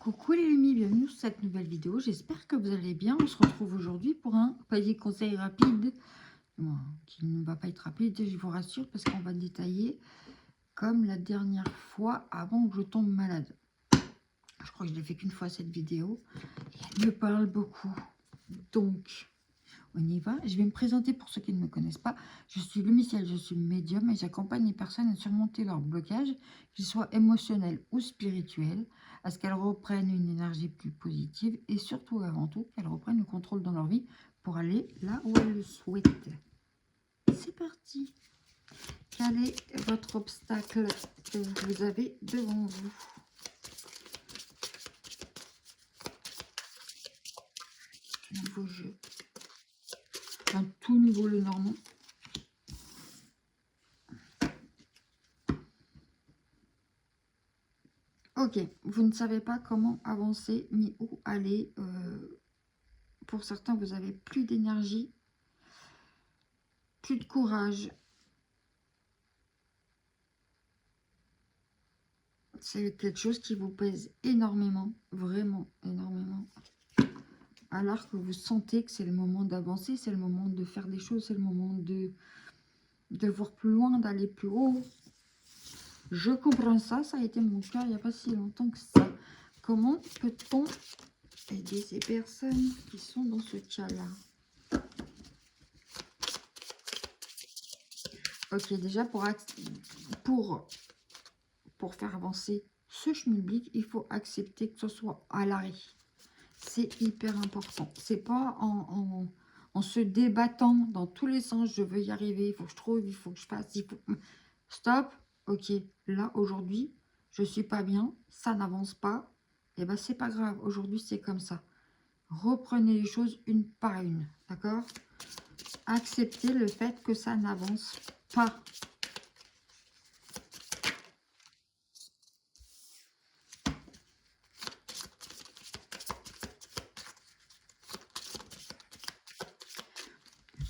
Coucou les amis, bienvenue sur cette nouvelle vidéo. J'espère que vous allez bien. On se retrouve aujourd'hui pour un panier conseil rapide. Bon, qui ne va pas être rapide, je vous rassure, parce qu'on va détailler comme la dernière fois avant que je tombe malade. Je crois que je l'ai fait qu'une fois cette vidéo. Et elle me parle beaucoup. Donc, on y va. Je vais me présenter pour ceux qui ne me connaissent pas. Je suis Lumiciel, je suis médium et j'accompagne les personnes à surmonter leurs blocages, qu'ils soient émotionnels ou spirituels, à ce qu'elles reprennent une énergie plus positive et surtout, avant tout, qu'elles reprennent le contrôle dans leur vie pour aller là où elles le souhaitent. C'est parti. Quel est votre obstacle que vous avez devant vous? Nouveau jeu. Un tout nouveau le normand. Ok, vous ne savez pas comment avancer ni où aller. Pour certains, vous avez plus d'énergie, plus de courage. C'est quelque chose qui vous pèse énormément, vraiment énormément. Alors que vous sentez que c'est le moment d'avancer, c'est le moment de faire des choses, c'est le moment de voir plus loin, d'aller plus haut. Je comprends ça, ça a été mon cas il n'y a pas si longtemps que ça. Comment peut-on aider ces personnes qui sont dans ce cas-là? Ok, déjà pour faire avancer ce schmilblick, il faut accepter que ce soit à l'arrêt. C'est hyper important. C'est pas en se débattant dans tous les sens. Je veux y arriver, il faut que je trouve, il faut que je fasse, il faut... Stop. Ok, là, aujourd'hui, je suis pas bien, ça n'avance pas. Et ben, c'est pas grave. Aujourd'hui, c'est comme ça. Reprenez les choses une par une. D'accord? Acceptez le fait que ça n'avance pas.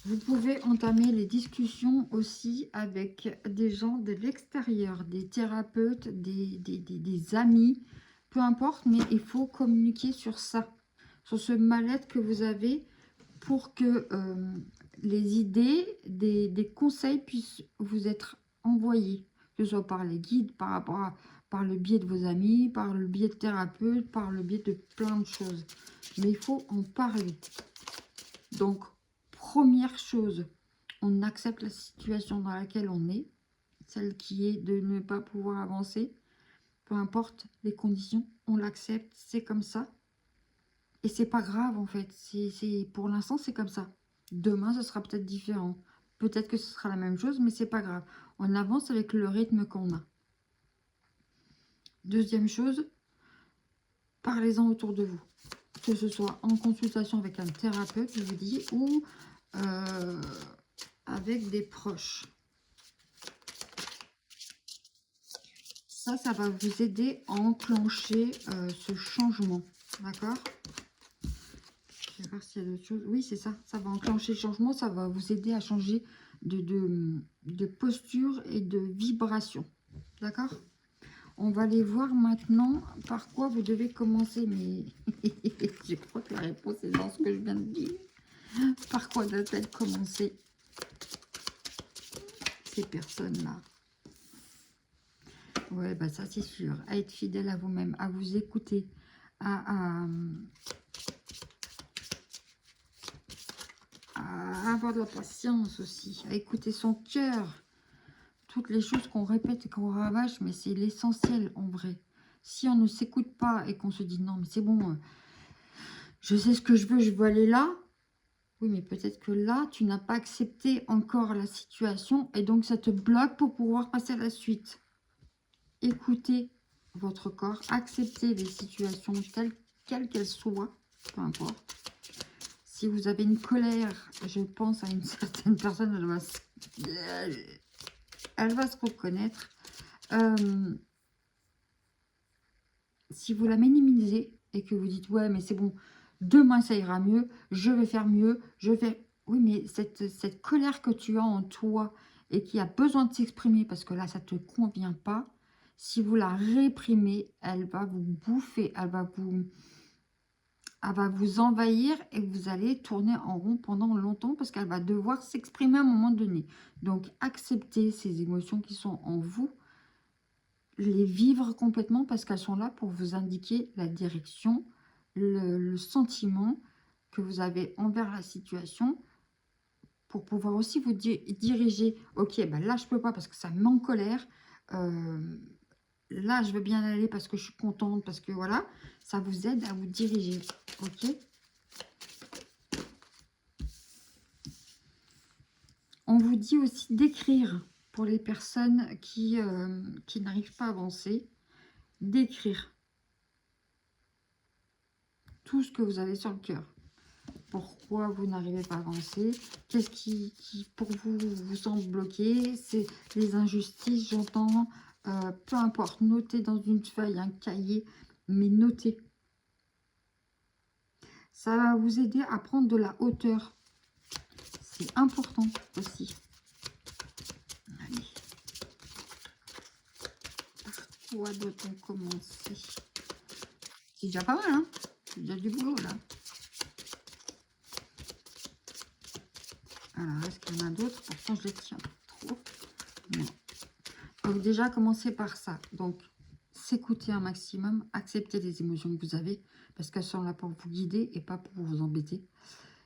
Vous pouvez entamer les discussions aussi avec des gens de l'extérieur, des thérapeutes, des amis, peu importe, mais il faut communiquer sur ça, sur ce mal-être que vous avez pour que les idées, des conseils puissent vous être envoyés, que ce soit par les guides, par le biais de vos amis, par le biais de thérapeutes, par le biais de plein de choses. Mais il faut en parler. Donc, première chose, on accepte la situation dans laquelle on est, celle qui est de ne pas pouvoir avancer, peu importe les conditions, on l'accepte, c'est comme ça. Et c'est pas grave en fait, pour l'instant c'est comme ça. Demain ce sera peut-être différent, peut-être que ce sera la même chose, mais c'est pas grave. On avance avec le rythme qu'on a. Deuxième chose, parlez-en autour de vous. Que ce soit en consultation avec un thérapeute, je vous dis, ou avec des proches. Ça va vous aider à enclencher ce changement. D'accord? Je vais voir s'il y a d'autres choses. Oui, c'est ça. Ça va enclencher le changement. Ça va vous aider à changer de posture et de vibration. D'accord? On va aller voir maintenant par quoi vous devez commencer. Mais je crois que la réponse est dans ce que je viens de dire. Par quoi doivent-elles commencer ces personnes-là? Ouais, bah ça c'est sûr. À être fidèle à vous-même, à vous écouter, à avoir de la patience aussi, à écouter son cœur. Toutes les choses qu'on répète et qu'on ravage, mais c'est l'essentiel en vrai. Si on ne s'écoute pas et qu'on se dit non mais c'est bon, je sais ce que je veux aller là. Oui, mais peut-être que là, tu n'as pas accepté encore la situation et donc ça te bloque pour pouvoir passer à la suite. Écoutez votre corps, acceptez les situations quelles qu'elles soient, peu importe. Si vous avez une colère, je pense à une certaine personne, elle va se reconnaître. Si vous la minimisez et que vous dites, ouais, mais c'est bon, demain ça ira mieux, je vais faire mieux, je vais... Oui, mais cette colère que tu as en toi et qui a besoin de s'exprimer parce que là, ça ne te convient pas, Si vous la réprimez, elle va vous bouffer, elle va vous envahir et vous allez tourner en rond pendant longtemps parce qu'elle va devoir s'exprimer à un moment donné. Donc, acceptez ces émotions qui sont en vous, les vivre complètement parce qu'elles sont là pour vous indiquer la direction, le sentiment que vous avez envers la situation pour pouvoir aussi vous diriger. Ok, ben là, je peux pas parce que ça me met en colère. Là, je veux bien aller parce que je suis contente, parce que voilà, ça vous aide à vous diriger. Ok. On vous dit aussi d'écrire pour les personnes qui n'arrivent pas à avancer. D'écrire tout ce que vous avez sur le cœur. Pourquoi vous n'arrivez pas à avancer? Qu'est-ce qui, pour vous, vous semble bloqué? C'est les injustices, j'entends. Peu importe, notez dans une feuille, un cahier, mais notez. Ça va vous aider à prendre de la hauteur. C'est important aussi. Allez. Par quoi doit-on commencer? C'est déjà pas mal, hein? C'est déjà du boulot, là. Alors, est-ce qu'il y en a d'autres? Pourtant, je les tiens trop. Non. Donc, déjà, commencez par ça. Donc, s'écouter un maximum, accepter les émotions que vous avez, parce qu'elles sont là pour vous guider et pas pour vous embêter.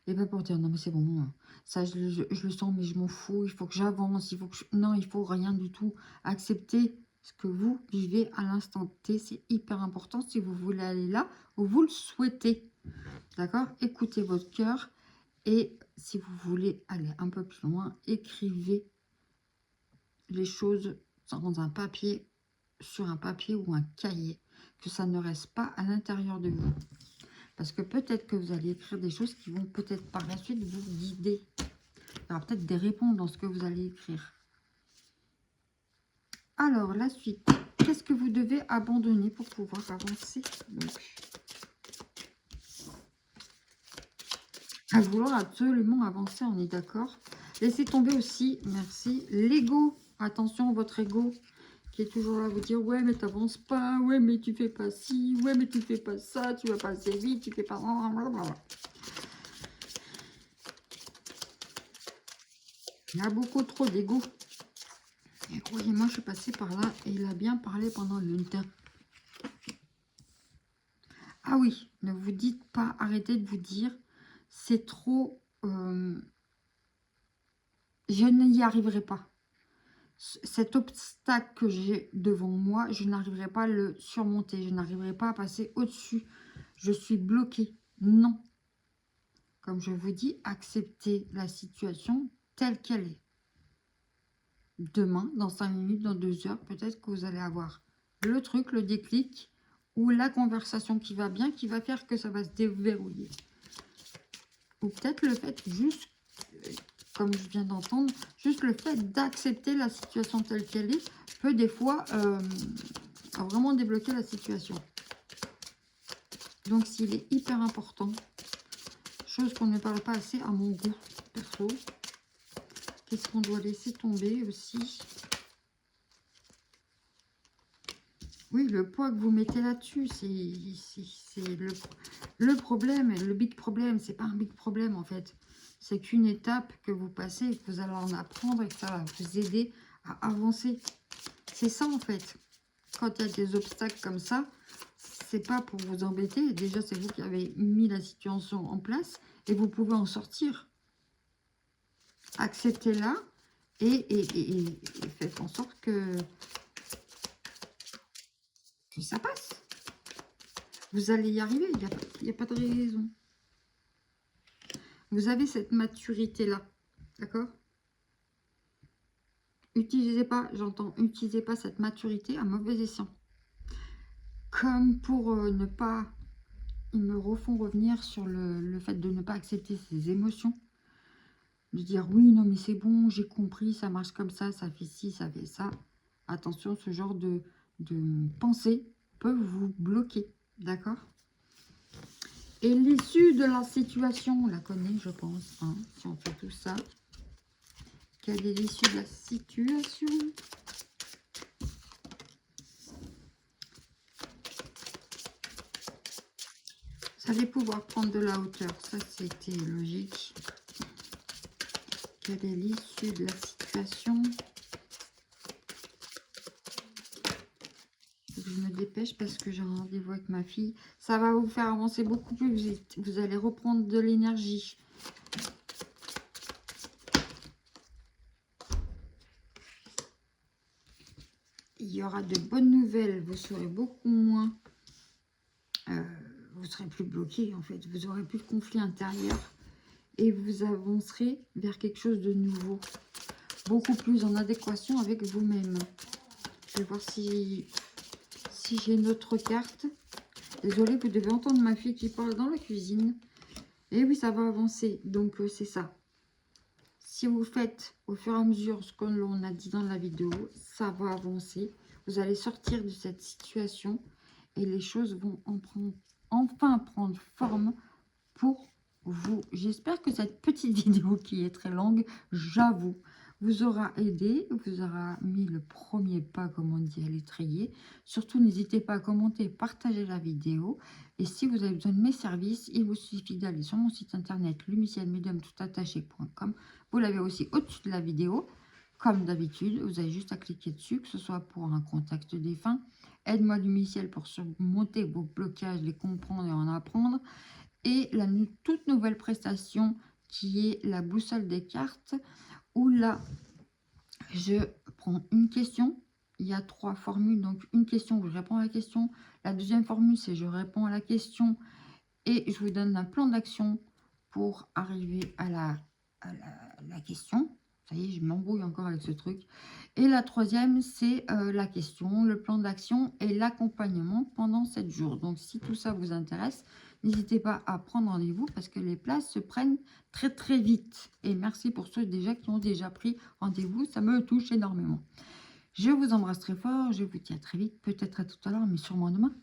Et pas pour dire, non, mais c'est bon, ça, je le sens, mais je m'en fous, il faut que j'avance, il faut que non, il faut rien du tout. Accepter ce que vous vivez à l'instant T, c'est hyper important si vous voulez aller là où vous le souhaitez. D'accord? Écoutez votre cœur. Et si vous voulez aller un peu plus loin, écrivez les choses dans un papier, sur un papier ou un cahier, que ça ne reste pas à l'intérieur de vous. Parce que peut-être que vous allez écrire des choses qui vont peut-être par la suite vous guider. Il y aura peut-être des réponses dans ce que vous allez écrire. Alors, la suite. Qu'est-ce que vous devez abandonner pour pouvoir avancer? Donc, à vouloir absolument avancer, on est d'accord. Laissez tomber aussi, merci, l'ego. Attention, votre ego qui est toujours là à vous dire, ouais, mais t'avances pas, ouais, mais tu fais pas ci, ouais, mais tu fais pas ça, tu vas pas assez vite, tu fais pas... Il y a beaucoup trop d'ego. Et croyez-moi, je suis passée par là et il a bien parlé pendant longtemps. Ah oui, ne vous dites pas, arrêtez de vous dire, c'est trop... je n'y arriverai pas. Cet obstacle que j'ai devant moi, je n'arriverai pas à le surmonter. Je n'arriverai pas à passer au-dessus. Je suis bloquée. Non. Comme je vous dis, acceptez la situation telle qu'elle est. Demain, dans 5 minutes, dans 2 heures, peut-être que vous allez avoir le truc, le déclic, ou la conversation qui va bien, qui va faire que ça va se déverrouiller. Ou peut-être le fait juste... comme je viens d'entendre, juste le fait d'accepter la situation telle qu'elle est peut des fois vraiment débloquer la situation. Donc, s'il est hyper important, chose qu'on ne parle pas assez à mon goût perso, qu'est-ce qu'on doit laisser tomber aussi? Oui, le poids que vous mettez là-dessus, c'est le problème, le big problème. C'est pas un big problème en fait. C'est qu'une étape que vous passez et que vous allez en apprendre et que ça va vous aider à avancer. C'est ça en fait. Quand il y a des obstacles comme ça, c'est pas pour vous embêter. Déjà, c'est vous qui avez mis la situation en place et vous pouvez en sortir. Acceptez-la et faites en sorte que ça passe. Vous allez y arriver, il n'y a pas de raison. Vous avez cette maturité-là, d'accord? Utilisez pas, j'entends, utilisez pas cette maturité à mauvais escient. Comme pour ne pas, ils me refont revenir sur le fait de ne pas accepter ses émotions. De dire, oui, non, mais c'est bon, j'ai compris, ça marche comme ça fait ci, ça fait ça. Attention, ce genre de pensée peut vous bloquer, d'accord? Et l'issue de la situation, on la connaît, je pense, hein, si on fait tout ça. Quelle est l'issue de la situation? Allez pouvoir prendre de la hauteur, ça c'était logique. Quelle est l'issue de la situation? Je me dépêche parce que j'ai un rendez-vous avec ma fille. Ça va vous faire avancer beaucoup plus vite. Vous allez reprendre de l'énergie. Il y aura de bonnes nouvelles. Vous serez beaucoup moins... vous serez plus bloqué en fait. Vous aurez plus de conflit intérieur. Et vous avancerez vers quelque chose de nouveau. Beaucoup plus en adéquation avec vous-même. Je vais voir si j'ai une autre carte. Désolée, vous devez entendre ma fille qui parle dans la cuisine. Et oui, ça va avancer. Donc, c'est ça. Si vous faites au fur et à mesure ce que l'on a dit dans la vidéo, ça va avancer. Vous allez sortir de cette situation et les choses vont enfin prendre forme pour vous. J'espère que cette petite vidéo qui est très longue, j'avoue, vous aura aidé, vous aura mis le premier pas, comme on dit, à l'étrier. Surtout, n'hésitez pas à commenter, partager la vidéo. Et si vous avez besoin de mes services, il vous suffit d'aller sur mon site internet lumicielmediumtoutattaché.com. Vous l'avez aussi au-dessus de la vidéo. Comme d'habitude, vous avez juste à cliquer dessus, que ce soit pour un contact défunt. Aide-moi Lumiciel pour surmonter vos blocages, les comprendre et en apprendre. Et la toute nouvelle prestation qui est la boussole des cartes, où là, je prends une question. Il y a 3 formules, donc une question où je réponds à la question. La deuxième formule, c'est je réponds à la question et je vous donne un plan d'action pour arriver à la question. Ça y est, je m'embrouille encore avec ce truc. Et la troisième, c'est la question, le plan d'action et l'accompagnement pendant 7 jours. Donc, si tout ça vous intéresse, n'hésitez pas à prendre rendez-vous parce que les places se prennent très très vite. Et merci pour ceux déjà qui ont déjà pris rendez-vous, ça me touche énormément. Je vous embrasse très fort, je vous dis à très vite, peut-être à tout à l'heure, mais sûrement demain.